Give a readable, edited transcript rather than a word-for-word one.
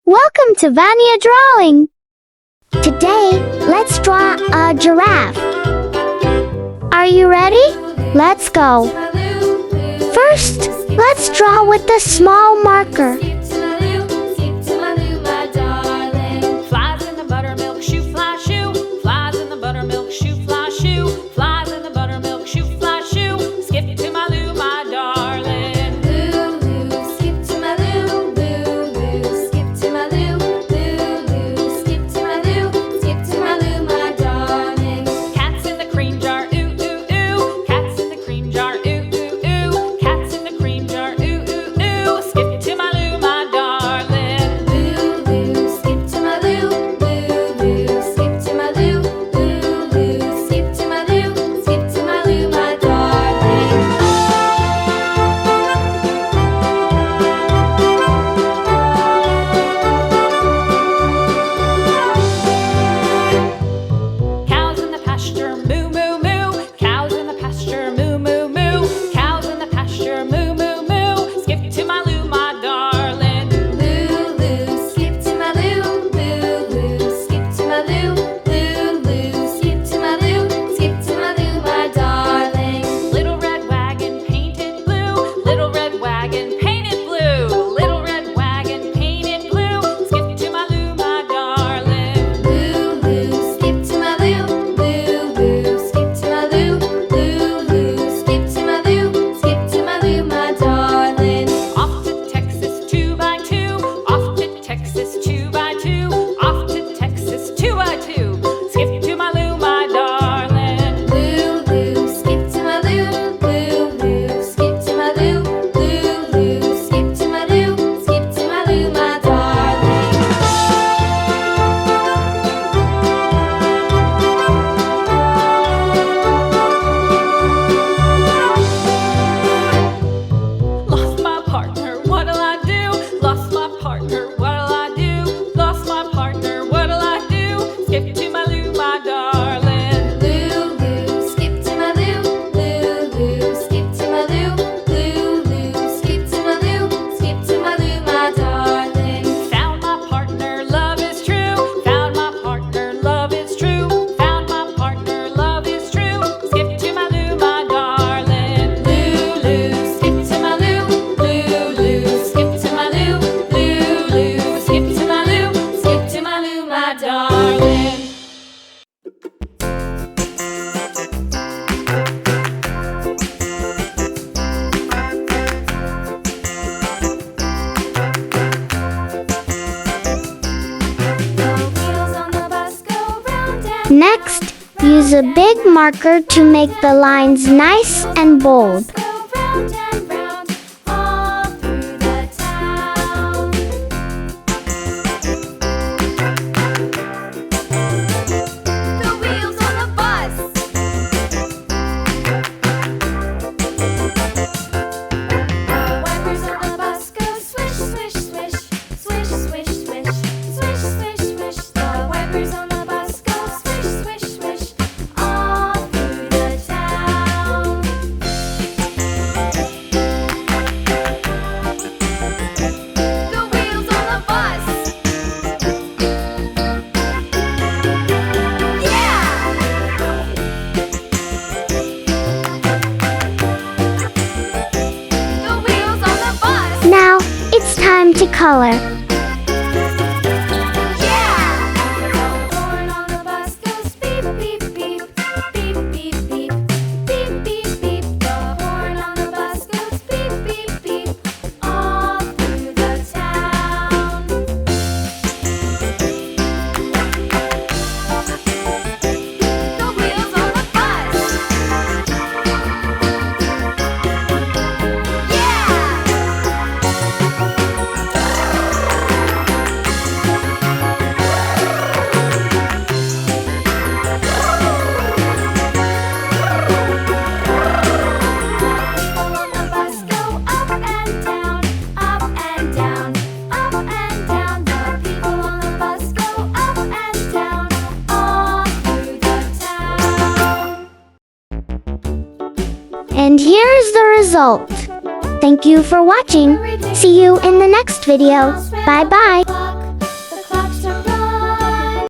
Welcome to Vania Drawing! Today, let's draw a giraffe. Are you ready? Let's go! First, let's draw with a small marker. Flies in the buttermilk shoe, fly shoe. Flies in the buttermilk shoe, fly shoe. Flies in the buttermilk shoe, fly shoe. Skip to my Lou, my darling. Lou, skip to my Lou. Lou, skip to my Lou. Lou, skip to my Lou. Skip to my Lou, my darling. Cats in the cream jar, ooh, ooh, ooh. Cats in the cream jar, ooh, ooh, ooh. Cats in the cream jar, ooh, ooh, ooh. Skip to my Lou, my darling. Lou, skip to my Lou. Lou, skip to my Lou. Lou, skip to my Lou. Skip to my Lou, my darling. Cows in the pasture, moo, moo, moo. Cows in the pasture, moo, moo, moo. Cows in the pasture, moo, moo, moo. Skip to my Lou, my darling. Lou, skip to my Lou. Lou, skip to my Lou. Lou, skip to my Lou. Skip to my Lou, my darling. Little red wagon painted blue. Little red wagon painted blue. Little red wagon painted blue. Skip to my Lou, my darling. Lou, skip to my Lou. Lou, skip to my Lou. Lou, skip to my Lou. Skip to my Lou, my darling. Off to Texas 2x2. Off to Texas 2x2. Off to Texas 2x2. Skip to my Lou, my darling. Lou, skip to my Lou. Lou, skip to my Lou. Lou, skip to my Lou. Skip to my Lou, my darling. Lost my partner, what'll I do? Lost my partner, what'll I do? Lost my partner, what'll I do? Skip to my Lou, my darling. Lou, skip to my Lou. Lou, skip to my Lou. Lou, skip to my Lou. Skip to my Lou, my darling. Found my partner, love is true. Found my partner, love is true. Found my partner, love is true. Skip to my Lou, my darling. Lou, skip to my Lou. Lou, skip to my Lou. Lou, skip to my Lou. Skip to my Lou, my darling. The wheels on the bus go round and Next, use a big marker to make the lines nice and bold. go round and round all through the town. The wheels on the bus. The wipers on the bus go swish, swish, swish, swish, swish, swish, swish, swish, swish. The wipers on the bus go swish, swish, swish, all through the town. The wheels on the bus. Yeah! The wheels on the bus. Now, it's time to color. Yeah! The horn on the bus goes beep, beep, beep, beep, beep, beep, beep, beep, beep. The horn on the bus goes beep, beep, beep, all through the town. The wheels on the bus. People on the bus go up and down, up and down, up and down. The people on the bus go up and down, all through the town. And here's the result. Thank you for watching. See you in the next video. Bye bye.